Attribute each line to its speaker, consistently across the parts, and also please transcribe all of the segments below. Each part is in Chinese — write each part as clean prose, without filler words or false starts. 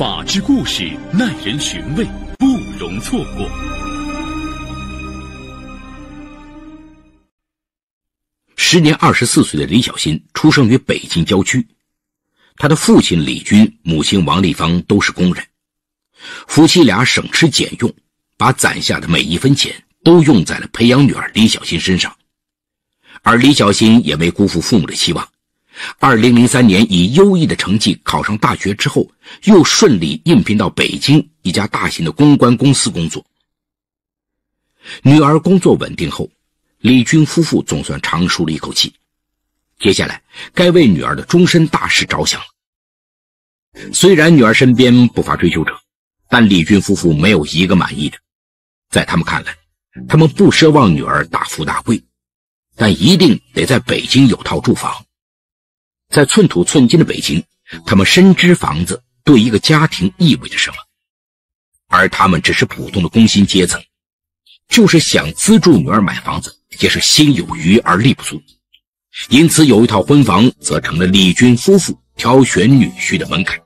Speaker 1: 法治故事耐人寻味，不容错过。
Speaker 2: 时年24岁的李小新出生于北京郊区，他的父亲李军、母亲王丽芳都是工人，夫妻俩省吃俭用，把攒下的每一分钱都用在了培养女儿李小新身上。而李小新也没辜负父母的期望，2003年以优异的成绩考上大学之后，又顺利应聘到北京一家大型的公关公司工作。女儿工作稳定后，李军夫妇总算长舒了一口气，接下来该为女儿的终身大事着想了。虽然女儿身边不乏追求者，但李军夫妇没有一个满意的。在他们看来，他们不奢望女儿大富大贵，但一定得在北京有套住房。在寸土寸金的北京，他们深知房子对一个家庭意味着什么，而他们只是普通的工薪阶层，就是想资助女儿买房子，也是心有余而力不足。因此有一套婚房则成了李军夫妇挑选女婿的门槛。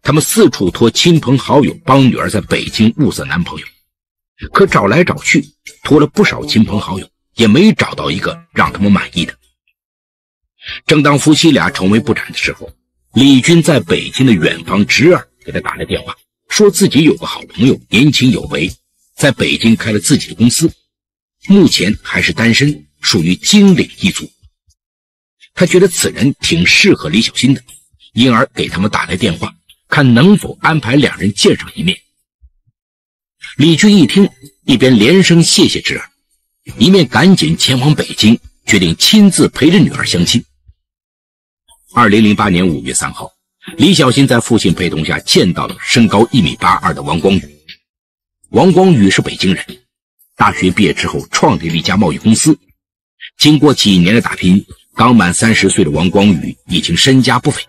Speaker 2: 他们四处托亲朋好友帮女儿在北京物色男朋友，可找来找去，托了不少亲朋好友，也没找到一个让他们满意的。正当夫妻俩愁眉不展的时候，李军在北京的远房侄儿给他打来电话，说自己有个好朋友年轻有为，在北京开了自己的公司，目前还是单身，属于经理一族。他觉得此人挺适合李小新的，因而给他们打来电话，看能否安排两人见上一面。李军一听，一边连声谢谢侄儿，一面赶紧前往北京，决定亲自陪着女儿相亲。2008年5月3号，李小新在父亲陪同下见到了身高1.82米的王光宇。王光宇是北京人，大学毕业之后创立了一家贸易公司。经过几年的打拼，刚满30岁的王光宇已经身家不菲。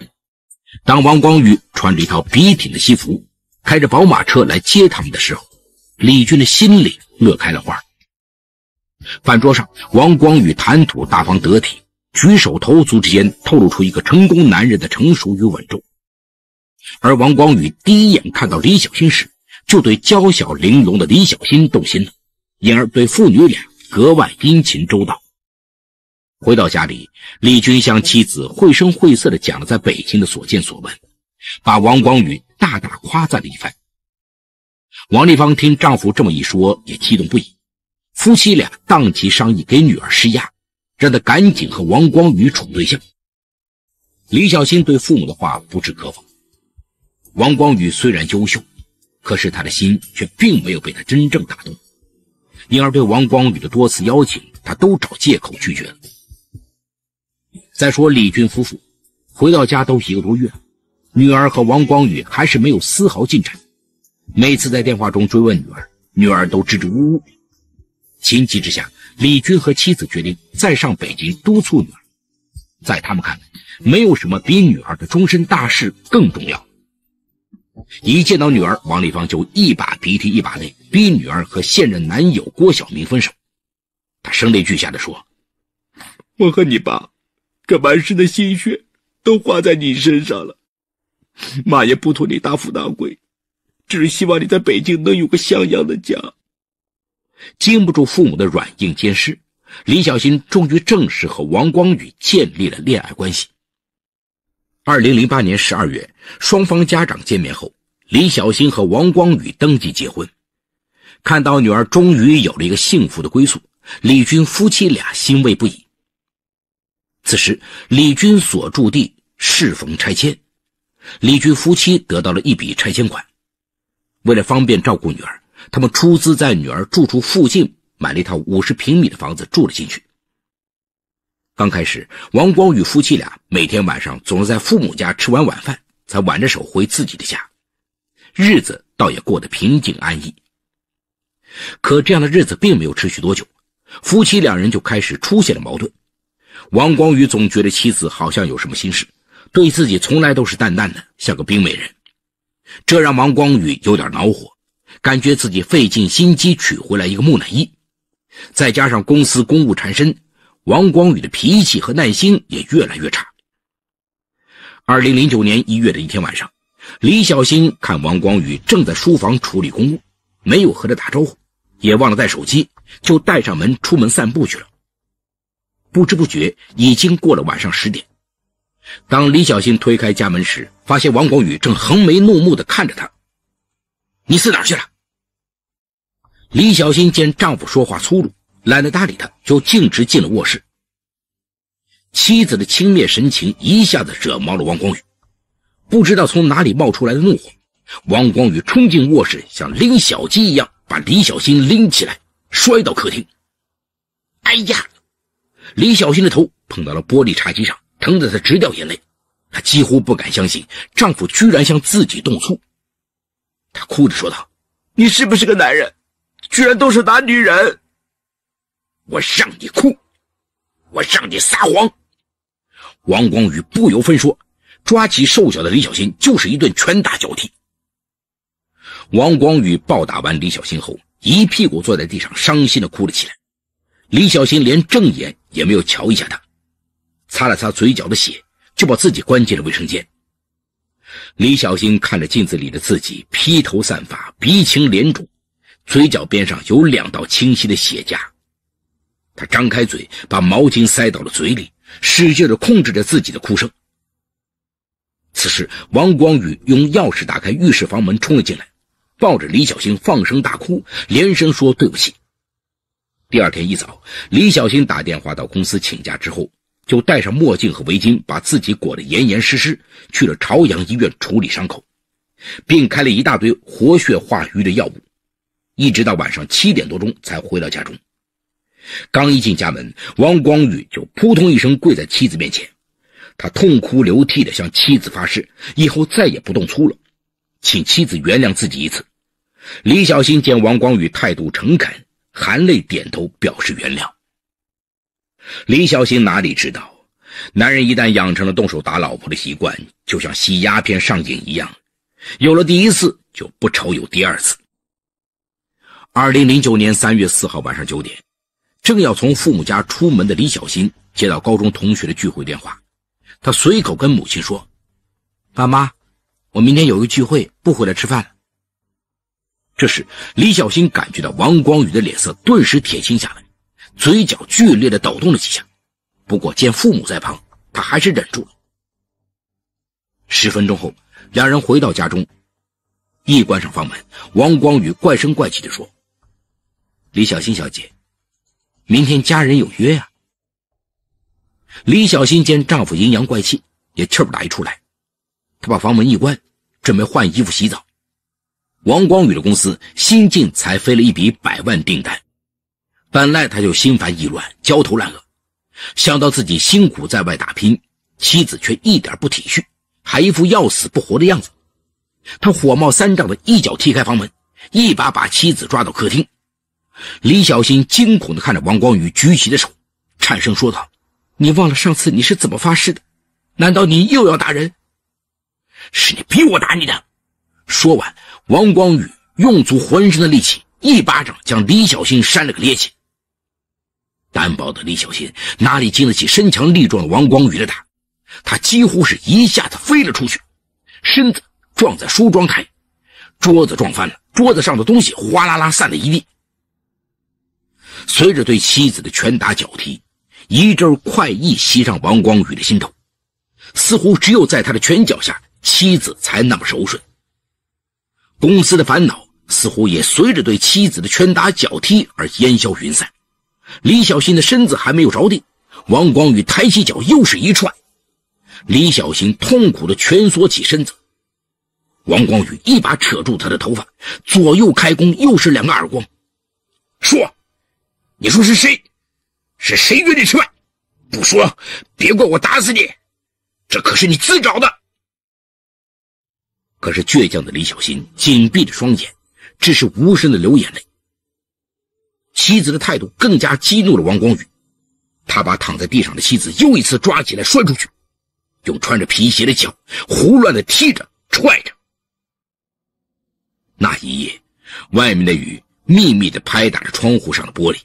Speaker 2: 当王光宇穿着一套笔挺的西服，开着宝马车来接他们的时候，李军的心里乐开了花。饭桌上，王光宇谈吐大方得体，举手投足之间透露出一个成功男人的成熟与稳重。而王光宇第一眼看到李小新时，就对娇小玲珑的李小新动心了，因而对父女俩格外殷勤周到。回到家里，李军向妻子绘声绘色地讲了在北京的所见所闻，把王光宇大大夸赞了一番。王丽芳听丈夫这么一说，也激动不已，夫妻俩当即商议给女儿施压，让她赶紧和王光宇处对象。李小新对父母的话不置可否。王光宇虽然优秀，可是他的心却并没有被他真正打动，因而对王光宇的多次邀请，他都找借口拒绝了。再说李军夫妇回到家都1个多月了，女儿和王光宇还是没有丝毫进展。每次在电话中追问女儿都支支吾吾。情急之下，李军和妻子决定再上北京督促女儿。在他们看来，没有什么比女儿的终身大事更重要。一见到女儿，王丽芳就一把鼻涕一把泪，逼女儿和现任男友郭晓明分手。她声泪俱下地说：“
Speaker 3: 我和你爸这满身的心血都花在你身上了，妈也不图你大富大贵，只是希望你在北京能有个像样的家。”
Speaker 2: 经不住父母的软硬兼施，李小新终于正式和王光宇建立了恋爱关系。2008年12月，双方家长见面后，李小新和王光宇登记结婚。看到女儿终于有了一个幸福的归宿，李军夫妻俩欣慰不已。此时李军所住地适逢拆迁，李军夫妻得到了一笔拆迁款。为了方便照顾女儿，他们出资在女儿住处附近买了一套50平米的房子住了进去。刚开始，王光宇夫妻俩每天晚上总是在父母家吃完晚饭，才挽着手回自己的家，日子倒也过得平静安逸。可这样的日子并没有持续多久，夫妻两人就开始出现了矛盾。王光宇总觉得妻子好像有什么心事，对自己从来都是淡淡的，像个冰美人，这让王光宇有点恼火，感觉自己费尽心机娶回来一个木乃伊。再加上公司公务缠身，王光宇的脾气和耐心也越来越差。2009年1月的一天晚上，李小新看王光宇正在书房处理公务，没有和他打招呼，也忘了带手机，就带上门出门散步去了。不知不觉已经过了晚上10点。当李小新推开家门时，发现王光宇正横眉怒目地看着他。你死哪儿去了？李小新见丈夫说话粗鲁，懒得搭理他，就径直进了卧室。妻子的轻蔑神情一下子惹毛了王光宇，不知道从哪里冒出来的怒火，王光宇冲进卧室，像拎小鸡一样把李小新拎起来，摔到客厅。哎呀！李小新的头碰到了玻璃茶几上，疼得她直掉眼泪。她几乎不敢相信丈夫居然向自己动粗。她哭着说道：
Speaker 3: 你是不是个男人？居然都是打女人！
Speaker 2: 我让你哭，我让你撒谎！王光宇不由分说，抓起瘦小的李小新就是一顿拳打脚踢。王光宇暴打完李小新后，一屁股坐在地上，伤心地哭了起来。李小新连正眼也没有瞧一下他，擦了擦嘴角的血，就把自己关进了卫生间。李小新看着镜子里的自己，披头散发，鼻青脸肿，嘴角边上有2道清晰的血痂。他张开嘴，把毛巾塞到了嘴里，使劲地控制着自己的哭声。此时王光宇用钥匙打开浴室房门冲了进来，抱着李小新放声大哭，连声说对不起。第二天一早，李小新打电话到公司请假之后，就戴上墨镜和围巾，把自己裹得严严实实，去了朝阳医院处理伤口，并开了一大堆活血化瘀的药物，一直到晚上7点多钟才回到家中。刚一进家门，王光宇就扑通一声跪在妻子面前，他痛哭流涕地向妻子发誓，以后再也不动粗了，请妻子原谅自己一次。李小新见王光宇态度诚恳，含泪点头表示原谅。李小新哪里知道，男人一旦养成了动手打老婆的习惯，就像吸鸦片上瘾一样，有了第一次就不愁有第二次。2009年3月4号晚上9点，正要从父母家出门的李小新接到高中同学的聚会电话，他随口跟母亲说：爸妈，我明天有个聚会，不回来吃饭了。这时李小新感觉到王光宇的脸色顿时铁青下来，嘴角剧烈地抖动了几下，不过见父母在旁，他还是忍住了。10分钟后，两人回到家中，一关上房门，王光宇怪声怪气地说：李小新小姐，明天家人有约呀。李小新见丈夫阴阳怪气，也气不打一处来，她把房门一关，准备换衣服洗澡。王光宇的公司新近才飞了一笔100万订单，本来他就心烦意乱，焦头烂额，想到自己辛苦在外打拼，妻子却一点不体恤，还一副要死不活的样子。他火冒三丈的一脚踢开房门，一把把妻子抓到客厅。李小新惊恐地看着王光宇举起的手，颤声说道：你忘了上次你是怎么发誓的？难道你又要打人？是你逼我打你的。说完，王光宇用足浑身的力气，一巴掌将李小新扇了个趔趄。单薄的李小新哪里经得起身强力壮的王光宇的打，他几乎是一下子飞了出去，身子撞在梳妆台，桌子撞翻了，桌子上的东西哗啦啦散了一地。随着对妻子的拳打脚踢，一阵快意袭上王光宇的心头，似乎只有在他的拳脚下，妻子才那么柔顺。公司的烦恼似乎也随着对妻子的拳打脚踢而烟消云散。李小新的身子还没有着地，王光宇抬起脚又是一踹，李小新痛苦地蜷缩起身子。王光宇一把扯住他的头发，左右开弓，又是2个耳光。说，你说是谁？是谁约你吃饭？不说，别怪我打死你，这可是你自找的。可是倔强的李小新紧闭着双眼，只是无声地流眼泪。妻子的态度更加激怒了王光宇，他把躺在地上的妻子又一次抓起来摔出去，用穿着皮鞋的脚胡乱地踢着踹着。那一夜，外面的雨密密地拍打着窗户上的玻璃，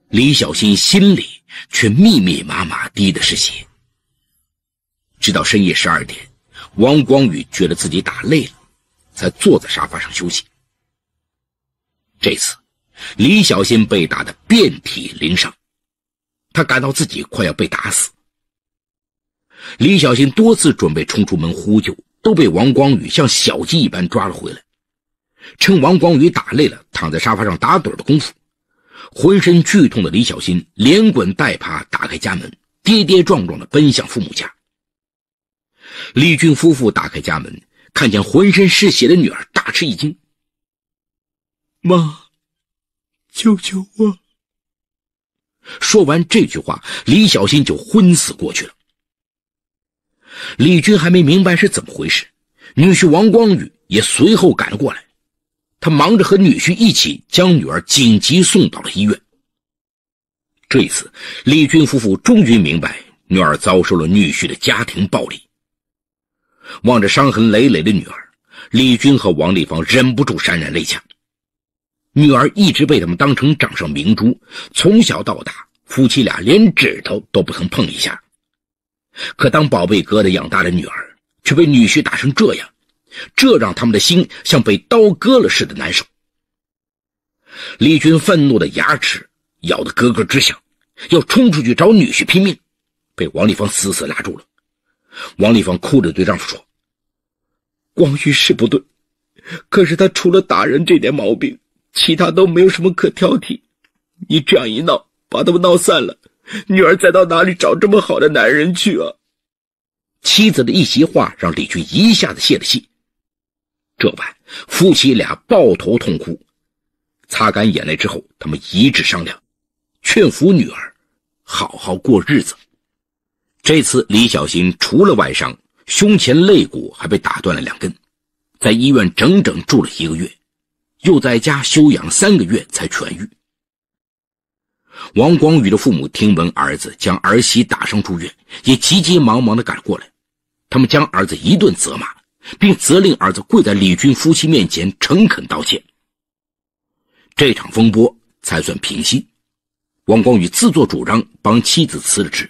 Speaker 2: 李小新心里却密密麻麻滴的是血。直到深夜12点，王光宇觉得自己打累了，才坐在沙发上休息。这次李小新被打得遍体鳞伤，他感到自己快要被打死。李小新多次准备冲出门呼救，都被王光宇像小鸡一般抓了回来。趁王光宇打累了，躺在沙发上打盹的功夫，浑身剧痛的李小新连滚带爬打开家门，跌跌撞撞地奔向父母家。李军夫妇打开家门，看见浑身是血的女儿，大吃一惊：“
Speaker 3: 妈，救救我！”
Speaker 2: 说完这句话，李小新就昏死过去了。李军还没明白是怎么回事，女婿王光宇也随后赶了过来。他忙着和女婿一起将女儿紧急送到了医院。这一次，李军夫妇终于明白女儿遭受了女婿的家庭暴力。望着伤痕累累的女儿，李军和王丽芳忍不住潸然泪下。女儿一直被他们当成掌上明珠，从小到大夫妻俩连指头都不曾碰一下。可当宝贝疙瘩养大的女儿却被女婿打成这样，这让他们的心像被刀割了似的难受。李军愤怒的牙齿咬得咯咯直响，要冲出去找女婿拼命，被王丽芳死死拉住了。王丽芳哭着对丈夫说：“
Speaker 3: 光宇是不对，可是他除了打人这点毛病，其他都没有什么可挑剔。你这样一闹，把他们闹散了，女儿再到哪里找这么好的男人去啊？”
Speaker 2: 妻子的一席话让李军一下子泄了气。这晚夫妻俩抱头痛哭，擦干眼泪之后，他们一致商量，劝服女儿好好过日子。这次李小新除了外伤，胸前肋骨还被打断了2根，在医院整整住了1个月，又在家休养3个月才痊愈。王光宇的父母听闻儿子将儿媳打伤住院，也急急忙忙地赶了过来。他们将儿子一顿责骂，并责令儿子跪在李军夫妻面前诚恳道歉。这场风波才算平息。王光宇自作主张帮妻子辞了职。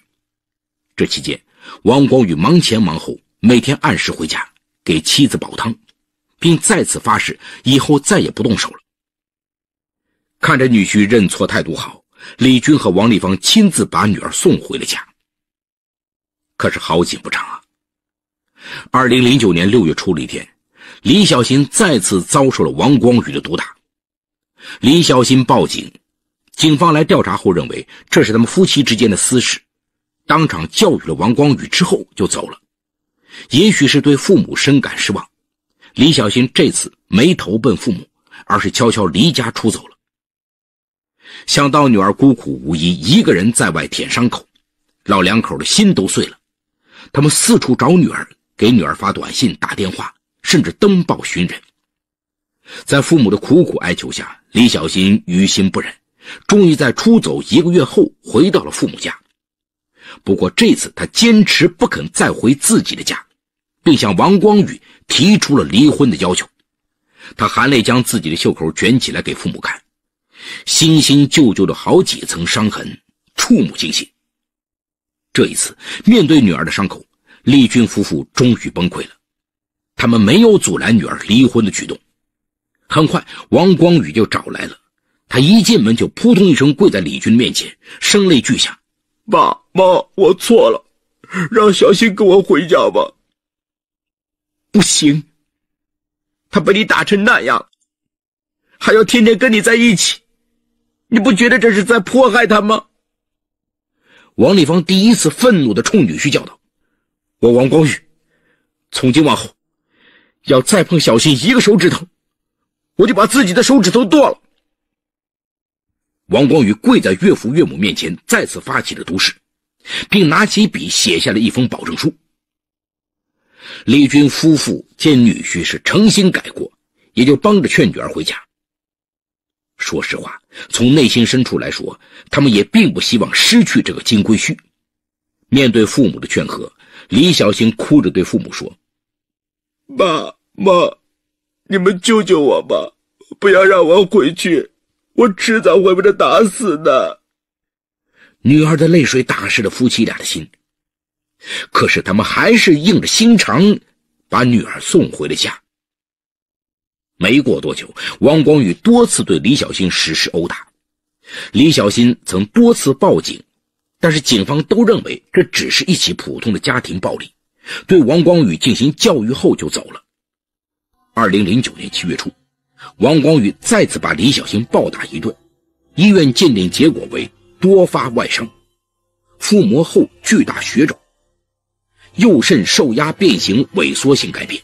Speaker 2: 这期间，王光宇忙前忙后，每天按时回家给妻子煲汤，并再次发誓以后再也不动手了。看着女婿认错态度好，李军和王丽芳亲自把女儿送回了家。可是好景不长啊！2009年6月初的一天，李小新再次遭受了王光宇的毒打。李小新报警，警方来调查后认为这是他们夫妻之间的私事，当场教育了王光宇之后就走了。也许是对父母深感失望，李小新这次没投奔父母，而是悄悄离家出走了。想到女儿孤苦无依，一个人在外舔伤口，老两口的心都碎了。他们四处找女儿，给女儿发短信打电话，甚至登报寻人。在父母的苦苦哀求下，李小新于心不忍，终于在出走1个月后回到了父母家。不过这次他坚持不肯再回自己的家，并向王光宇提出了离婚的要求。他含泪将自己的袖口卷起来给父母看，新新旧旧的好几层伤痕，触目惊心。这一次面对女儿的伤口，李军夫妇终于崩溃了。他们没有阻拦女儿离婚的举动。很快王光宇就找来了，他一进门就扑通一声跪在李军面前，声泪俱下：“
Speaker 3: 妈，我错了，让小新跟我回家吧。”“不行，他被你打成那样，还要天天跟你在一起，你不觉得这是在迫害他吗？”
Speaker 2: 王丽芳第一次愤怒地冲女婿叫道：“我王光宇，从今往后，要再碰小新1个手指头，我就把自己的手指头剁了。”王光宇跪在岳父岳母面前，再次发起了毒誓，并拿起笔写下了一封保证书。李军夫妇见女婿是诚心改过，也就帮着劝女儿回家。说实话，从内心深处来说，他们也并不希望失去这个金龟婿。面对父母的劝和，李小新哭着对父母说：“
Speaker 3: 妈，你们救救我吧，不要让我回去，我迟早会被他打死的。”
Speaker 2: 女儿的泪水打湿了夫妻俩的心，可是他们还是硬着心肠把女儿送回了家。没过多久，王光宇多次对李小新实施殴打。李小新曾多次报警，但是警方都认为这只是一起普通的家庭暴力，对王光宇进行教育后就走了。2009年7月初，王光宇再次把李小新暴打一顿，医院鉴定结果为多发外伤，腹膜后巨大血肿，右肾受压变形萎缩性改变，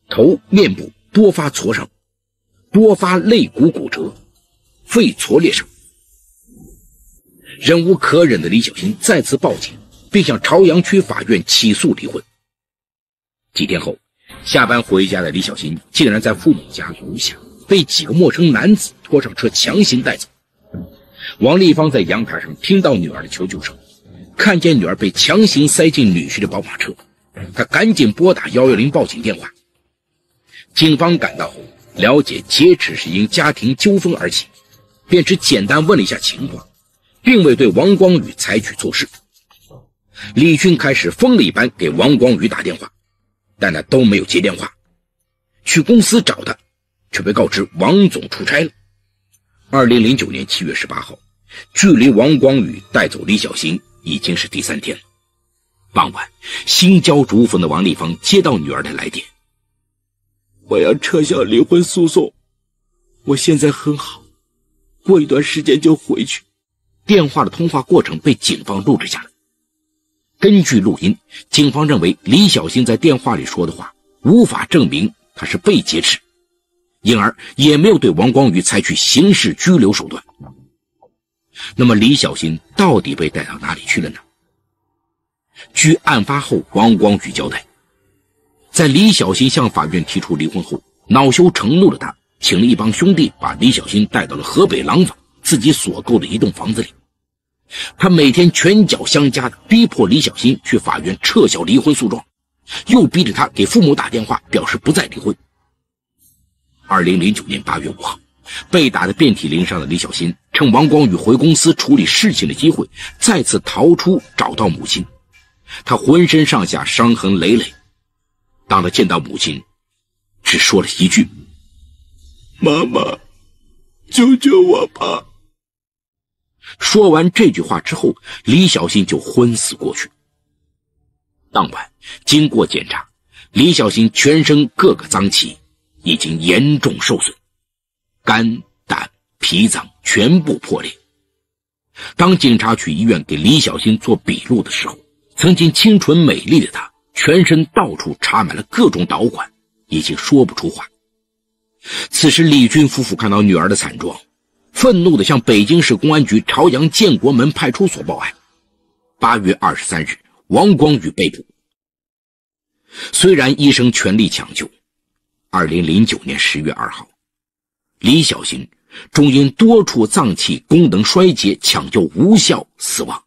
Speaker 2: 头面部多发挫伤，多发肋骨骨折，肺挫裂伤。忍无可忍的李小新再次报警，并向朝阳区法院起诉离婚。几天后，下班回家的李小新竟然在父母家楼下被几个陌生男子拖上车强行带走。王丽芳在阳台上听到女儿的求救声，看见女儿被强行塞进女婿的宝马车，她赶紧拨打110报警电话。警方赶到后，了解劫持是因家庭纠纷而起，便只简单问了一下情况，并未对王光宇采取措施。李军开始疯了一般给王光宇打电话，但他都没有接电话。去公司找他，却被告知王总出差了。2009年7月18号，距离王光宇带走李小新已经是第3天了。傍晚，心焦如焚的王丽芳接到女儿的来电：
Speaker 3: 我要撤销离婚诉讼，我现在很好，过一段时间就回去。
Speaker 2: 电话的通话过程被警方录制下来。根据录音，警方认为李小新在电话里说的话无法证明他是被劫持，因而也没有对王光宇采取刑事拘留手段。那么李小新到底被带到哪里去了呢？据案发后王光宇交代，在李小新向法院提出离婚后，恼羞成怒的他请了一帮兄弟把李小新带到了河北廊坊自己所购的一栋房子里。他每天拳脚相加地逼迫李小新去法院撤销离婚诉状，又逼着他给父母打电话表示不再离婚。2009年8月5号，被打得遍体鳞伤的李小新趁王光宇回公司处理事情的机会，再次逃出找到母亲。他浑身上下伤痕累累，当他见到母亲，只说了一句：
Speaker 3: 妈妈，救救我吧。
Speaker 2: 说完这句话之后，李小新就昏死过去。当晚经过检查，李小新全身各个脏器已经严重受损，肝、胆、脾脏全部破裂。当警察去医院给李小新做笔录的时候，曾经清纯美丽的她全身到处插满了各种导管，已经说不出话。此时李军夫妇看到女儿的惨状，愤怒地向北京市公安局朝阳建国门派出所报案。8月23日，王光宇被捕。虽然医生全力抢救，2009年10月2号，李小新终因多处脏器功能衰竭抢救无效死亡。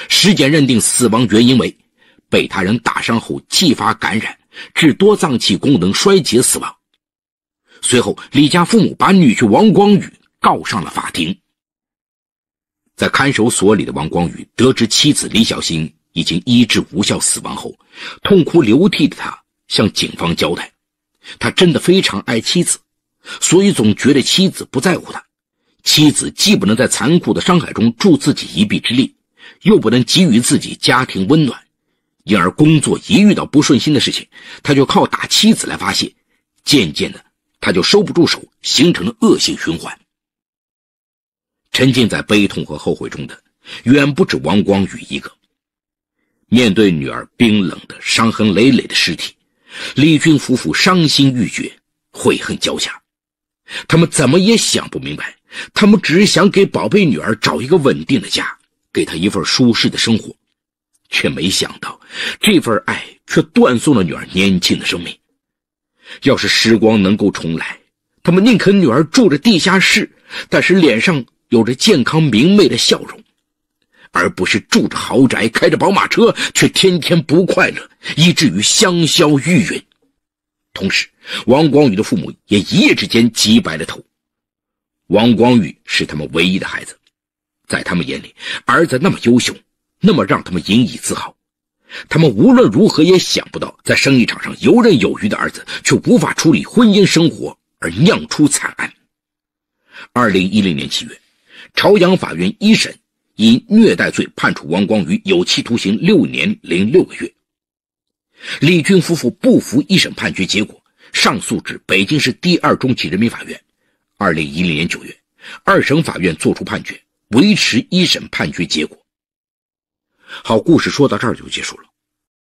Speaker 2: 尸检认定死亡原因为被他人打伤后继发感染，致多脏器功能衰竭死亡。随后，李家父母把女婿王光宇告上了法庭。在看守所里的王光宇得知妻子李小新已经医治无效死亡后，痛哭流涕的他向警方交代，他真的非常爱妻子，所以总觉得妻子不在乎他。妻子既不能在残酷的伤害中助自己一臂之力，又不能给予自己家庭温暖，因而工作一遇到不顺心的事情，他就靠打妻子来发泄，渐渐的他就收不住手，形成了恶性循环。沉浸在悲痛和后悔中的远不止王光宇一个。面对女儿冰冷的伤痕累累的尸体，李军夫妇伤心欲绝，悔恨交加。他们怎么也想不明白，他们只是想给宝贝女儿找一个稳定的家，给她一份舒适的生活，却没想到这份爱却断送了女儿年轻的生命。要是时光能够重来，他们宁肯女儿住着地下室，但是脸上有着健康明媚的笑容，而不是住着豪宅开着宝马车却天天不快乐，以至于香消玉殒。同时王光宇的父母也一夜之间急白了头。王光宇是他们唯一的孩子，在他们眼里，儿子那么优秀，那么让他们引以自豪。他们无论如何也想不到，在生意场上游刃有余的儿子却无法处理婚姻生活，而酿出惨案。2010年7月，朝阳法院一审因虐待罪判处王光宇有期徒刑6年0.6个月。李军夫妇不服一审判决结果，上诉至北京市第2中级人民法院。2010年9月，二审法院作出判决，维持一审判决结果。好，故事说到这儿就结束了。